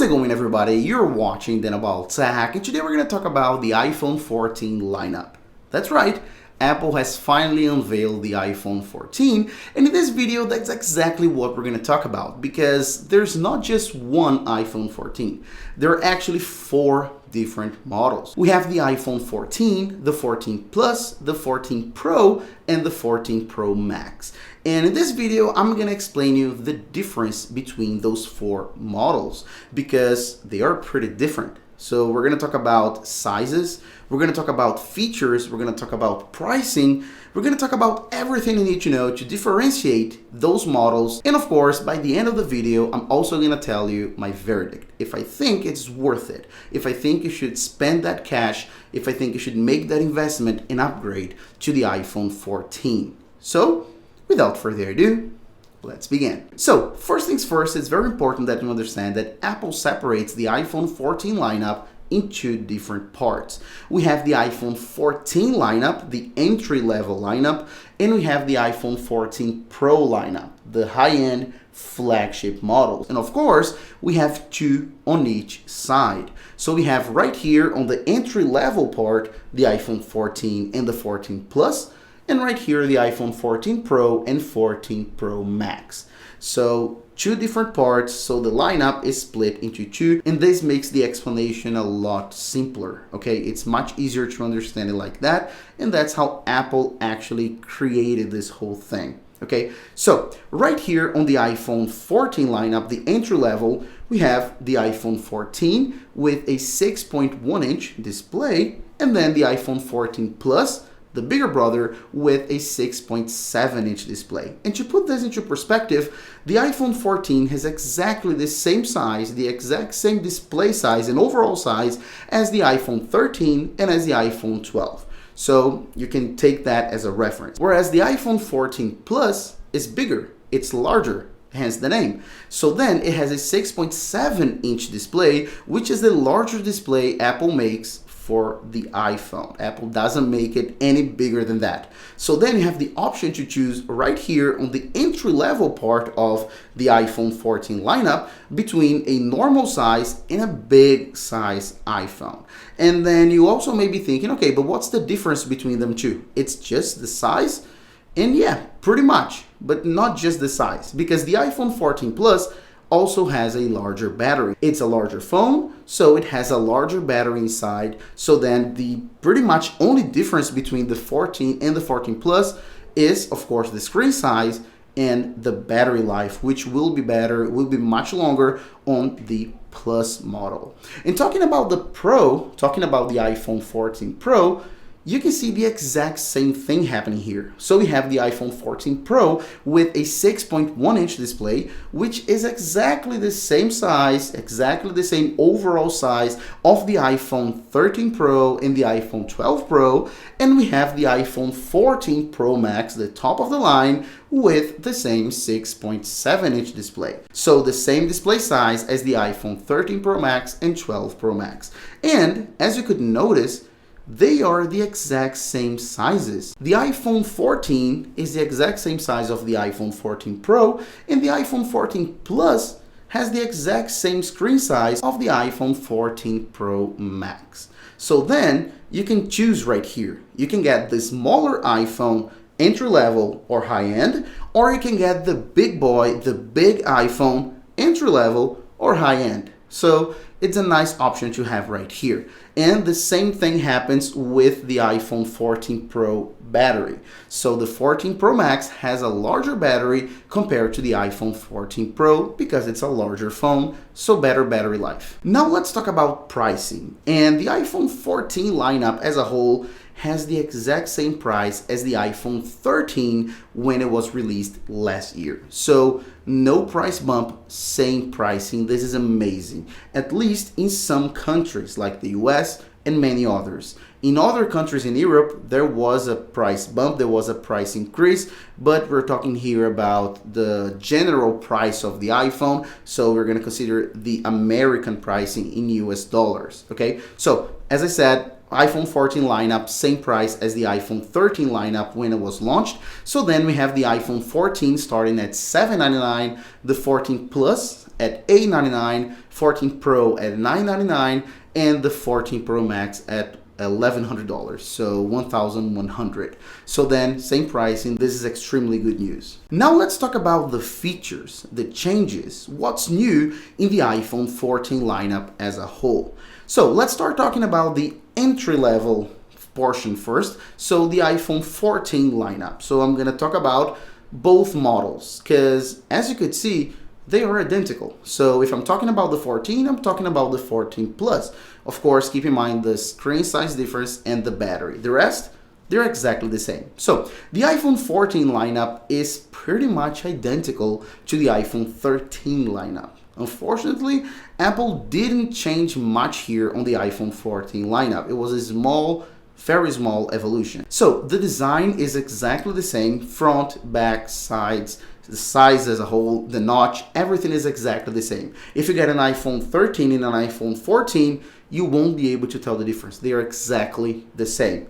it going, everybody? You're watching Then About Tech, and today we're going to talk about the iPhone 14 lineup. That's right, Apple has finally unveiled the iPhone 14, and in this video that's exactly what we're going to talk about, because there's not just one iPhone 14, there are actually 4 different models. We have the iPhone 14, the 14 Plus, the 14 Pro, and the 14 Pro Max. And in this video, I'm going to explain you the difference between those 4 models because they are pretty different. So we're going to talk about sizes, we're going to talk about features, we're going to talk about pricing, we're going to talk about everything you need to know to differentiate those models. And of course, by the end of the video, I'm also going to tell you my verdict. If I think it's worth it, if I think you should spend that cash, if I think you should make that investment and upgrade to the iPhone 14. So without further ado, let's begin. So first things first, it's very important that you understand that Apple separates the iPhone 14 lineup in 2 different parts. We have the iPhone 14 lineup, the entry-level lineup, and we have the iPhone 14 Pro lineup, the high-end flagship models. And of course, we have 2 on each side. So we have right here on the entry-level part, the iPhone 14 and the 14 Plus, and right here, the iPhone 14 Pro and 14 Pro Max. So 2 different parts, so the lineup is split into 2, and this makes the explanation a lot simpler, okay? It's much easier to understand it like that, and that's how Apple actually created this whole thing, okay? So right here on the iPhone 14 lineup, the entry level, we have the iPhone 14 with a 6.1-inch display, and then the iPhone 14 Plus, the bigger brother, with a 6.7-inch display. And to put this into perspective, the iPhone 14 has exactly the same size, the exact same display size and overall size as the iPhone 13 and as the iPhone 12. So you can take that as a reference. Whereas the iPhone 14 Plus is bigger, it's larger, hence the name. So then it has a 6.7-inch display, which is the larger display Apple makes for the iPhone. Apple doesn't make it any bigger than that. So then you have the option to choose right here on the entry level part of the iPhone 14 lineup between a normal size and a big size iPhone. And then you also may be thinking, okay, but what's the difference between them two? It's just the size? And yeah, pretty much, but not just the size, because the iPhone 14 Plus also has a larger battery. It's a larger phone, so it has a larger battery inside. So then the pretty much only difference between the 14 and the 14 Plus is, of course, the screen size and the battery life, which will be better, will be much longer on the Plus model. And talking about the Pro, talking about the iPhone 14 Pro, you can see the exact same thing happening here. So we have the iPhone 14 Pro with a 6.1-inch display, which is exactly the same size, exactly the same overall size of the iPhone 13 Pro and the iPhone 12 Pro. And we have the iPhone 14 Pro Max, the top of the line, with the same 6.7-inch display. So the same display size as the iPhone 13 Pro Max and 12 Pro Max. And as you could notice, they are the exact same sizes. The iPhone 14 is the exact same size of the iPhone 14 Pro, and the iPhone 14 Plus has the exact same screen size of the iPhone 14 Pro Max. So then you can choose right here. You can get the smaller iPhone entry level or high end, or you can get the big boy, the big iPhone entry level or high end. So it's a nice option to have right here. And the same thing happens with the iPhone 14 Pro battery. So the 14 Pro Max has a larger battery compared to the iPhone 14 Pro because it's a larger phone, so better battery life. Now let's talk about pricing. And the iPhone 14 lineup as a whole has the exact same price as the iPhone 13 when it was released last year. So no price bump, same pricing. This is amazing. At least in some countries like the US and many others. In other countries in Europe, there was a price bump, there was a price increase, but we're talking here about the general price of the iPhone. So we're going to consider the American pricing in US dollars. Okay, so as I said, iPhone 14 lineup, same price as the iPhone 13 lineup when it was launched. So then we have the iPhone 14 starting at $799, the 14 Plus at $899, 14 Pro at $999, and the 14 Pro Max at $1,100, so $1,100. So then, same pricing. This is extremely good news. Now let's talk about the features, the changes, what's new in the iPhone 14 lineup as a whole. So let's start talking about the entry-level portion first. So the iPhone 14 lineup. So I'm gonna talk about both models because, as you could see, they are identical. So if I'm talking about the 14, I'm talking about the 14 Plus. Of course, keep in mind the screen size difference and the battery. The rest, they're exactly the same. So the iPhone 14 lineup is pretty much identical to the iPhone 13 lineup. Unfortunately, Apple didn't change much here on the iPhone 14 lineup. It was a small, very small evolution. So the design is exactly the same, front, back, sides, the size as a whole, the notch, everything is exactly the same. If you get an iPhone 13 and an iPhone 14, you won't be able to tell the difference. They are exactly the same.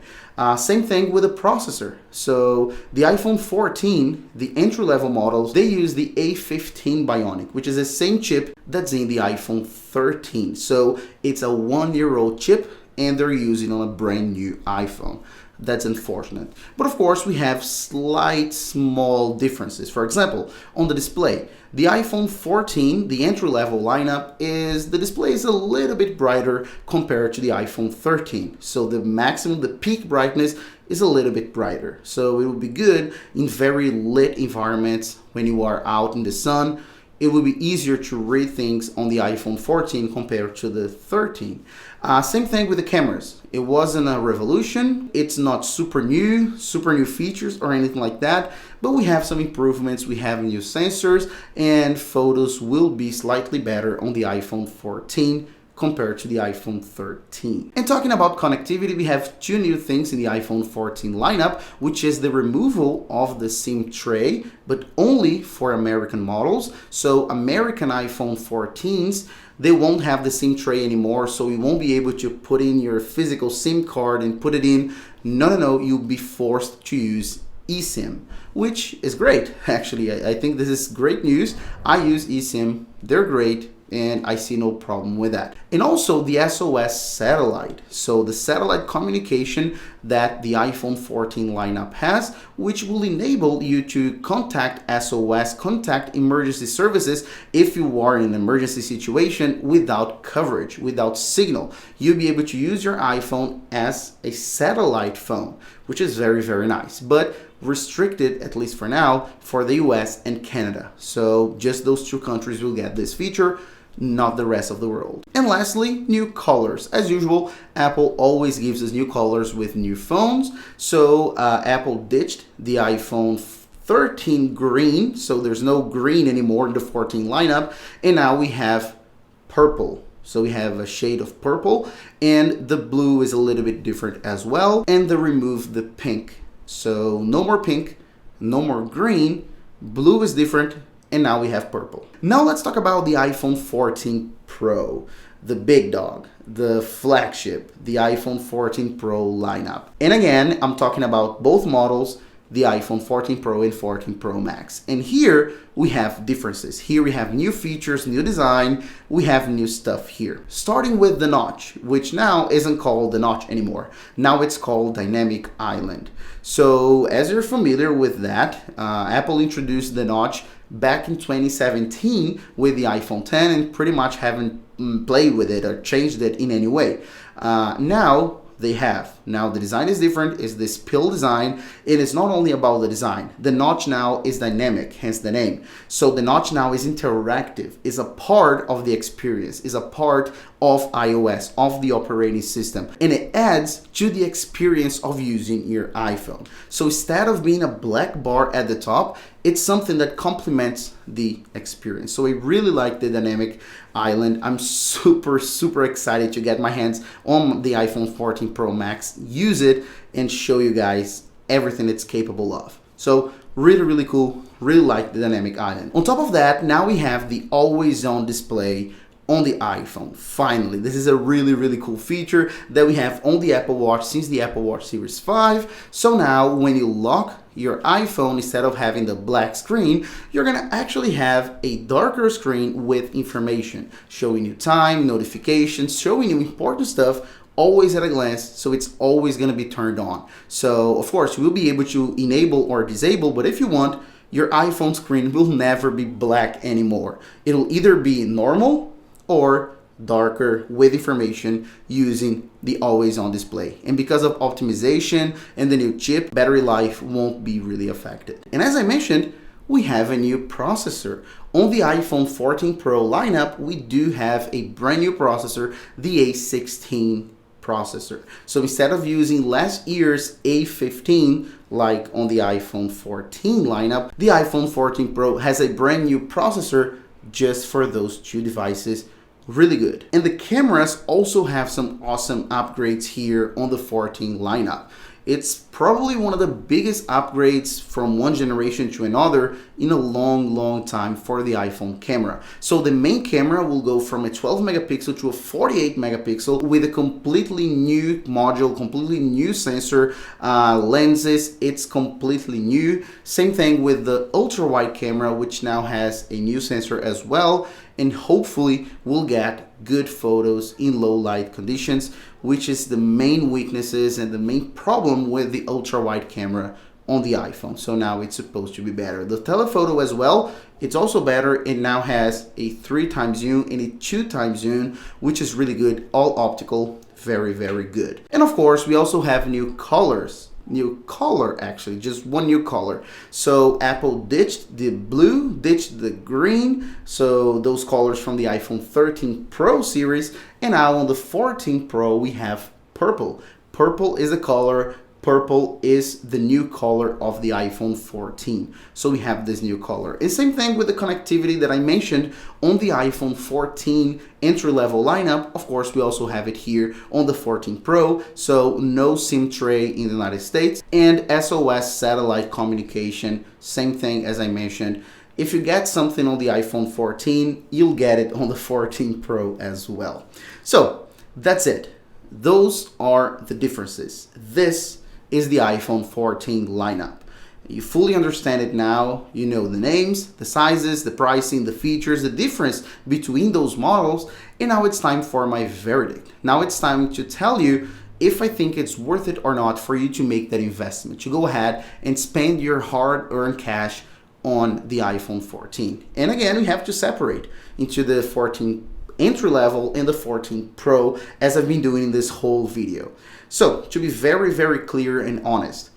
Same thing with the processor. So the iPhone 14, the entry-level models, they use the A15 Bionic, which is the same chip that's in the iPhone 13. So it's a one-year-old chip, and they're using on a brand new iPhone. That's unfortunate. But of course, we have slight small differences. For example, on the display, the iPhone 14, the entry-level lineup, the display is a little bit brighter compared to the iPhone 13. So the maximum, the peak brightness is a little bit brighter. So it would be good in very lit environments when you are out in the sun. It will be easier to read things on the iPhone 14 compared to the 13. Same thing with the cameras. It wasn't a revolution. It's not super new features or anything like that, but we have some improvements. We have new sensors, and photos will be slightly better on the iPhone 14 compared to the iPhone 13. And talking about connectivity, we have two new things in the iPhone 14 lineup, which is the removal of the SIM tray, but only for American models. So American iPhone 14s, they won't have the SIM tray anymore, so you won't be able to put in your physical SIM card and put it in. No, you'll be forced to use eSIM, which is great. Actually, I think this is great news. I use eSIM, they're great, and I see no problem with that. And also the SOS satellite. So the satellite communication that the iPhone 14 lineup has, which will enable you to contact SOS, contact emergency services if you are in an emergency situation without coverage, without signal. You'll be able to use your iPhone as a satellite phone, which is very, very nice. But restricted, at least for now, for the US and Canada. So just those two countries will get this feature, not the rest of the world. And lastly, new colors. As usual, Apple always gives us new colors with new phones. So Apple ditched the iPhone 13 green, so there's no green anymore in the 14 lineup, and now we have purple. So we have a shade of purple, and the blue is a little bit different as well, and they removed the pink. So no more pink, no more green, blue is different, and now we have purple. Now let's talk about the iPhone 14 Pro, the big dog, the flagship, the iPhone 14 Pro lineup. And again, I'm talking about both models, the iPhone 14 Pro and 14 Pro Max. And here we have differences. Here we have new features, new design, we have new stuff here. Starting with the notch, which now isn't called the notch anymore. Now it's called Dynamic Island. So as you're familiar with that, Apple introduced the notch back in 2017 with the iPhone 10 and pretty much haven't played with it or changed it in any way. Now they have. Now the design is different, it's this pill design. It is not only about the design. The notch now is dynamic, hence the name. So the notch now is interactive, is a part of the experience, is a part of iOS, of the operating system. And it adds to the experience of using your iPhone. So instead of being a black bar at the top, it's something that complements the experience. So I really like the Dynamic Island. I'm super excited to get my hands on the iPhone 14 Pro Max, use it, and show you guys everything it's capable of. So really cool, really like the Dynamic Island. On top of that, now we have the always on display on the iPhone. Finally, this is a really cool feature that we have on the Apple Watch since the Apple Watch Series 5. So now when you lock your iPhone, instead of having the black screen, you're gonna actually have a darker screen with information, showing you time, notifications, showing you important stuff, always at a glance, so it's always gonna be turned on. So of course, you will be able to enable or disable, but if you want, your iPhone screen will never be black anymore. It'll either be normal or darker with information using the always on display. And because of optimization and the new chip, battery life won't be really affected. And as I mentioned, we have a new processor. On the iPhone 14 Pro lineup, we do have a brand new processor, the A16 processor. So instead of using last year's A15 like on the iPhone 14 lineup, the iPhone 14 Pro has a brand new processor just for those two devices. Really good. And the cameras also have some awesome upgrades here on the 14 lineup. It's probably one of the biggest upgrades from one generation to another in a long time for the iPhone camera. So the main camera will go from a 12 megapixel to a 48 megapixel with a completely new module, completely new sensor, lenses, it's completely new. Same thing with the ultra wide camera, which now has a new sensor as well, and hopefully we'll get good photos in low light conditions, which is the main weaknesses and the main problem with the ultra wide camera on the iPhone. So now it's supposed to be better. The telephoto as well, it's also better. It now has a 3x zoom and a 2x zoom, which is really good. All optical, very good. And of course, we also have new colors. New color, actually, just one new color. So Apple ditched the blue, ditched the green, so those colors from the iPhone 13 Pro series, and now on the 14 Pro we have purple. Purple is the color. Purple is the new color of the iPhone 14. So we have this new color. And same thing with the connectivity that I mentioned on the iPhone 14 entry-level lineup. Of course, we also have it here on the 14 Pro. So no SIM tray in the United States and SOS satellite communication. Same thing as I mentioned. If you get something on the iPhone 14, you'll get it on the 14 Pro as well. So that's it. Those are the differences. This is the iPhone 14 lineup. You fully understand it now. You know the names, the sizes, the pricing, the features, the difference between those models. And now it's time for my verdict. Now it's time to tell you if I think it's worth it or not for you to make that investment, to go ahead and spend your hard-earned cash on the iPhone 14. And again, we have to separate into the 14 entry level and the 14 Pro, as I've been doing in this whole video. So to be very clear and honest,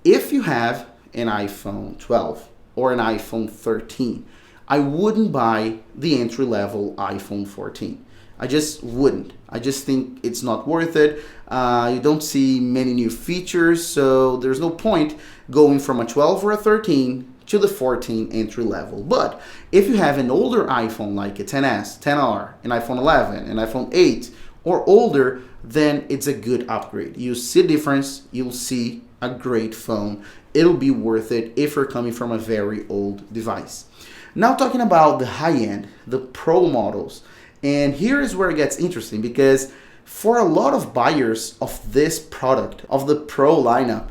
if you have an iPhone 12 or an iPhone 13, I wouldn't buy the entry level iPhone 14. I just wouldn't. I just think it's not worth it. You don't see many new features, so there's no point going from a 12 or a 13 to the 14 entry level. But if you have an older iPhone like a XS, XR, an iPhone 11, an iPhone 8 or older, then it's a good upgrade. You'll see a difference, you'll see a great phone. It'll be worth it if you're coming from a very old device. Now talking about the high end, the Pro models. And here is where it gets interesting, because for a lot of buyers of this product, of the Pro lineup,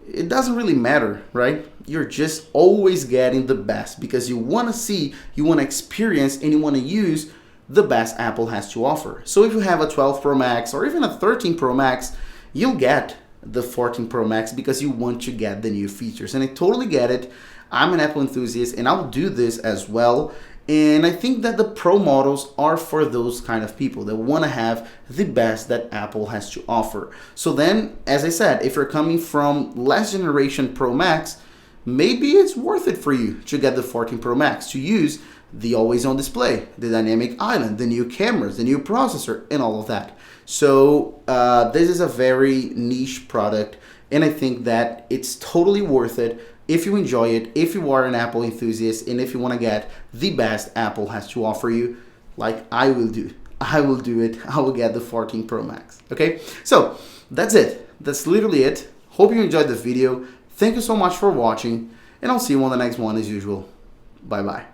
it doesn't really matter, right? You're just always getting the best because you want to see, you want to experience, and you want to use the best Apple has to offer. So if you have a 12 Pro Max or even a 13 Pro Max, you'll get the 14 Pro Max because you want to get the new features. And I totally get it. I'm an Apple enthusiast and I'll do this as well. And I think that the Pro models are for those kind of people that want to have the best that Apple has to offer. So then, as I said, if you're coming from last generation Pro Max, maybe it's worth it for you to get the 14 Pro Max, to use the always on display, the dynamic island, the new cameras, the new processor, and all of that. So this is a very niche product, and I think that it's totally worth it if you enjoy it, if you are an Apple enthusiast, and if you want to get the best Apple has to offer you, like I will do. I will do it. I will get the 14 Pro Max. Okay, so that's it. That's literally it. Hope you enjoyed the video. Thank you so much for watching, and I'll see you on the next one as usual. Bye-bye.